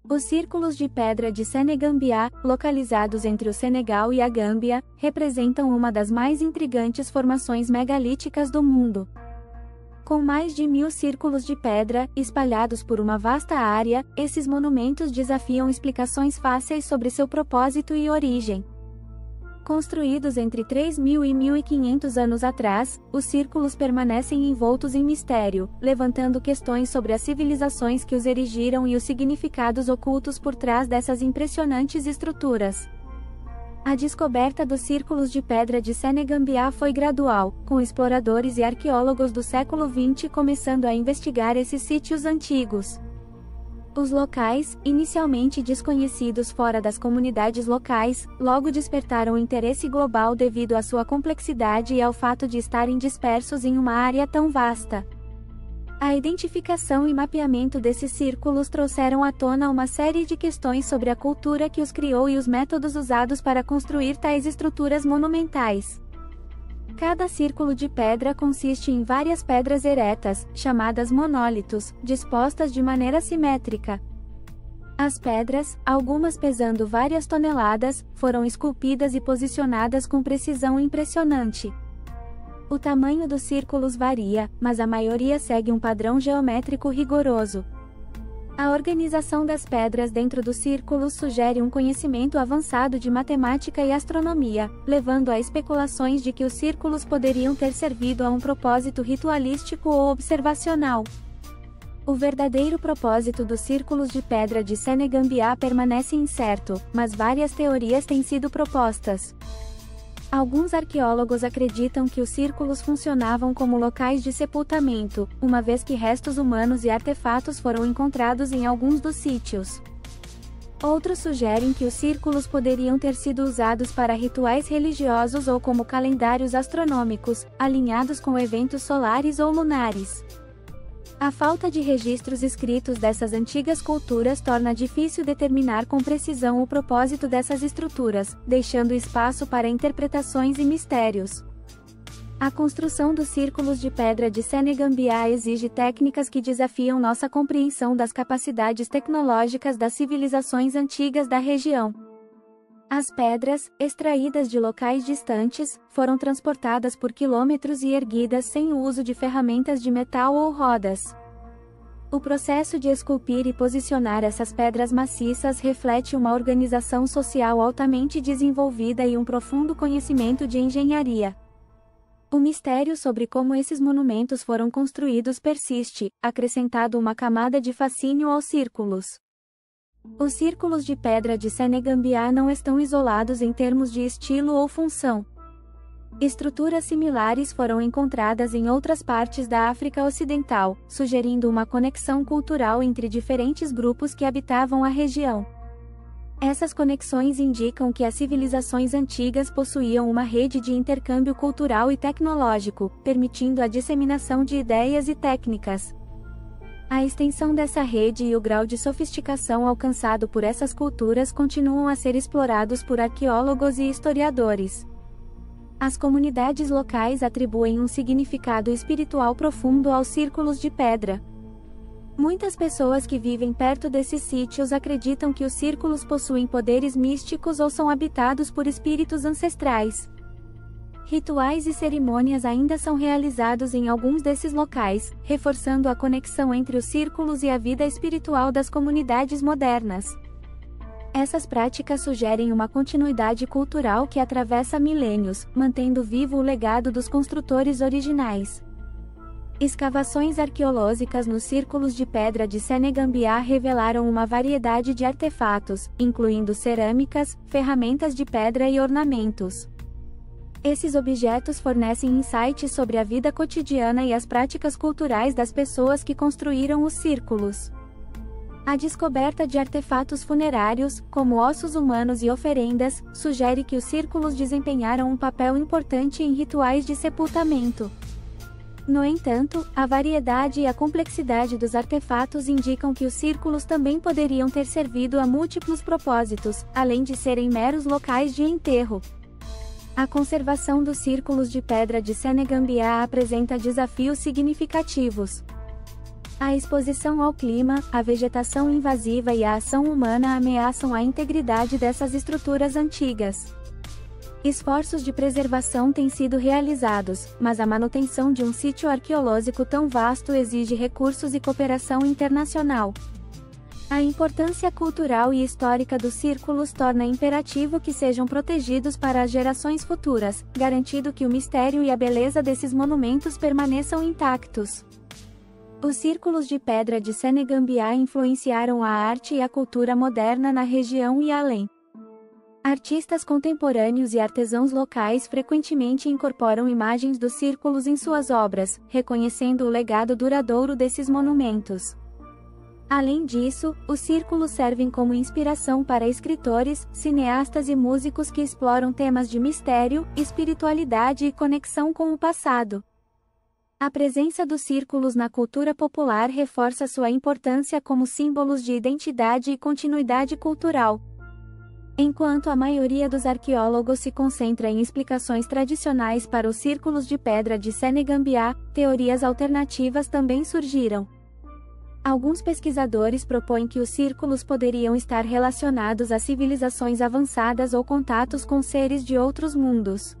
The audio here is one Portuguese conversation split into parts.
Os círculos de pedra de Senegambia, localizados entre o Senegal e a Gâmbia, representam uma das mais intrigantes formações megalíticas do mundo. Com mais de 1000 círculos de pedra, espalhados por uma vasta área, esses monumentos desafiam explicações fáceis sobre seu propósito e origem. Construídos entre 3.000 e 1.500 anos atrás, os círculos permanecem envoltos em mistério, levantando questões sobre as civilizações que os erigiram e os significados ocultos por trás dessas impressionantes estruturas. A descoberta dos círculos de pedra de Senegambia foi gradual, com exploradores e arqueólogos do século XX começando a investigar esses sítios antigos. Os locais, inicialmente desconhecidos fora das comunidades locais, logo despertaram interesse global devido à sua complexidade e ao fato de estarem dispersos em uma área tão vasta. A identificação e mapeamento desses círculos trouxeram à tona uma série de questões sobre a cultura que os criou e os métodos usados para construir tais estruturas monumentais. Cada círculo de pedra consiste em várias pedras eretas, chamadas monólitos, dispostas de maneira simétrica. As pedras, algumas pesando várias toneladas, foram esculpidas e posicionadas com precisão impressionante. O tamanho dos círculos varia, mas a maioria segue um padrão geométrico rigoroso. A organização das pedras dentro dos círculos sugere um conhecimento avançado de matemática e astronomia, levando a especulações de que os círculos poderiam ter servido a um propósito ritualístico ou observacional. O verdadeiro propósito dos círculos de pedra de Senegambia permanece incerto, mas várias teorias têm sido propostas. Alguns arqueólogos acreditam que os círculos funcionavam como locais de sepultamento, uma vez que restos humanos e artefatos foram encontrados em alguns dos sítios. Outros sugerem que os círculos poderiam ter sido usados para rituais religiosos ou como calendários astronômicos, alinhados com eventos solares ou lunares. A falta de registros escritos dessas antigas culturas torna difícil determinar com precisão o propósito dessas estruturas, deixando espaço para interpretações e mistérios. A construção dos círculos de pedra de Senegambia exige técnicas que desafiam nossa compreensão das capacidades tecnológicas das civilizações antigas da região. As pedras, extraídas de locais distantes, foram transportadas por quilômetros e erguidas sem o uso de ferramentas de metal ou rodas. O processo de esculpir e posicionar essas pedras maciças reflete uma organização social altamente desenvolvida e um profundo conhecimento de engenharia. O mistério sobre como esses monumentos foram construídos persiste, acrescentado uma camada de fascínio aos círculos. Os círculos de pedra de Senegambia não estão isolados em termos de estilo ou função. Estruturas similares foram encontradas em outras partes da África Ocidental, sugerindo uma conexão cultural entre diferentes grupos que habitavam a região. Essas conexões indicam que as civilizações antigas possuíam uma rede de intercâmbio cultural e tecnológico, permitindo a disseminação de ideias e técnicas. A extensão dessa rede e o grau de sofisticação alcançado por essas culturas continuam a ser explorados por arqueólogos e historiadores. As comunidades locais atribuem um significado espiritual profundo aos círculos de pedra. Muitas pessoas que vivem perto desses sítios acreditam que os círculos possuem poderes místicos ou são habitados por espíritos ancestrais. Rituais e cerimônias ainda são realizados em alguns desses locais, reforçando a conexão entre os círculos e a vida espiritual das comunidades modernas. Essas práticas sugerem uma continuidade cultural que atravessa milênios, mantendo vivo o legado dos construtores originais. Escavações arqueológicas nos círculos de pedra de Senegambia revelaram uma variedade de artefatos, incluindo cerâmicas, ferramentas de pedra e ornamentos. Esses objetos fornecem insights sobre a vida cotidiana e as práticas culturais das pessoas que construíram os círculos. A descoberta de artefatos funerários, como ossos humanos e oferendas, sugere que os círculos desempenharam um papel importante em rituais de sepultamento. No entanto, a variedade e a complexidade dos artefatos indicam que os círculos também poderiam ter servido a múltiplos propósitos, além de serem meros locais de enterro. A conservação dos círculos de pedra de Senegambia apresenta desafios significativos. A exposição ao clima, a vegetação invasiva e a ação humana ameaçam a integridade dessas estruturas antigas. Esforços de preservação têm sido realizados, mas a manutenção de um sítio arqueológico tão vasto exige recursos e cooperação internacional. A importância cultural e histórica dos círculos torna imperativo que sejam protegidos para as gerações futuras, garantindo que o mistério e a beleza desses monumentos permaneçam intactos. Os círculos de pedra de Senegambia influenciaram a arte e a cultura moderna na região e além. Artistas contemporâneos e artesãos locais frequentemente incorporam imagens dos círculos em suas obras, reconhecendo o legado duradouro desses monumentos. Além disso, os círculos servem como inspiração para escritores, cineastas e músicos que exploram temas de mistério, espiritualidade e conexão com o passado. A presença dos círculos na cultura popular reforça sua importância como símbolos de identidade e continuidade cultural. Enquanto a maioria dos arqueólogos se concentra em explicações tradicionais para os círculos de pedra de Senegambia, teorias alternativas também surgiram. Alguns pesquisadores propõem que os círculos poderiam estar relacionados a civilizações avançadas ou contatos com seres de outros mundos.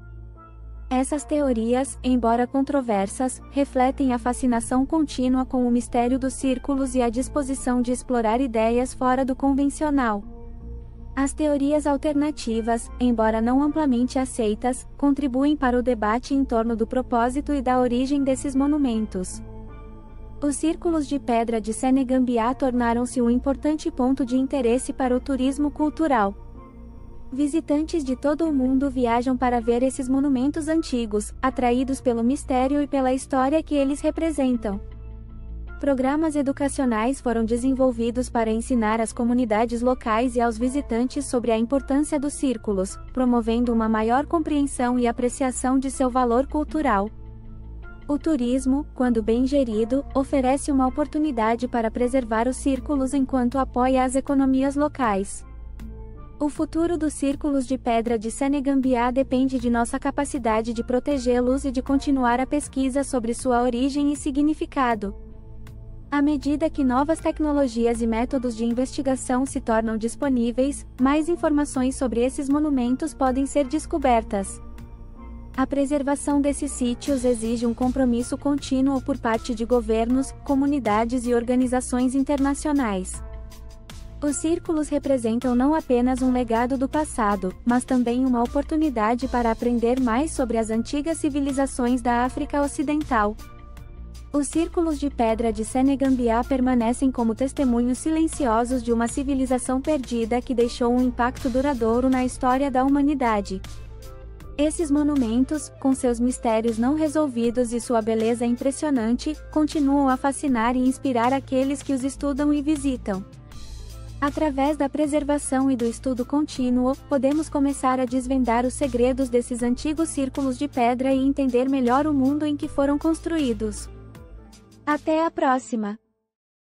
Essas teorias, embora controversas, refletem a fascinação contínua com o mistério dos círculos e a disposição de explorar ideias fora do convencional. As teorias alternativas, embora não amplamente aceitas, contribuem para o debate em torno do propósito e da origem desses monumentos. Os círculos de pedra de Senegambia tornaram-se um importante ponto de interesse para o turismo cultural. Visitantes de todo o mundo viajam para ver esses monumentos antigos, atraídos pelo mistério e pela história que eles representam. Programas educacionais foram desenvolvidos para ensinar às comunidades locais e aos visitantes sobre a importância dos círculos, promovendo uma maior compreensão e apreciação de seu valor cultural. O turismo, quando bem gerido, oferece uma oportunidade para preservar os círculos enquanto apoia as economias locais. O futuro dos círculos de pedra de Senegambia depende de nossa capacidade de protegê-los e de continuar a pesquisa sobre sua origem e significado. À medida que novas tecnologias e métodos de investigação se tornam disponíveis, mais informações sobre esses monumentos podem ser descobertas. A preservação desses sítios exige um compromisso contínuo por parte de governos, comunidades e organizações internacionais. Os círculos representam não apenas um legado do passado, mas também uma oportunidade para aprender mais sobre as antigas civilizações da África Ocidental. Os círculos de pedra de Senegambia permanecem como testemunhos silenciosos de uma civilização perdida que deixou um impacto duradouro na história da humanidade. Esses monumentos, com seus mistérios não resolvidos e sua beleza impressionante, continuam a fascinar e inspirar aqueles que os estudam e visitam. Através da preservação e do estudo contínuo, podemos começar a desvendar os segredos desses antigos círculos de pedra e entender melhor o mundo em que foram construídos. Até a próxima!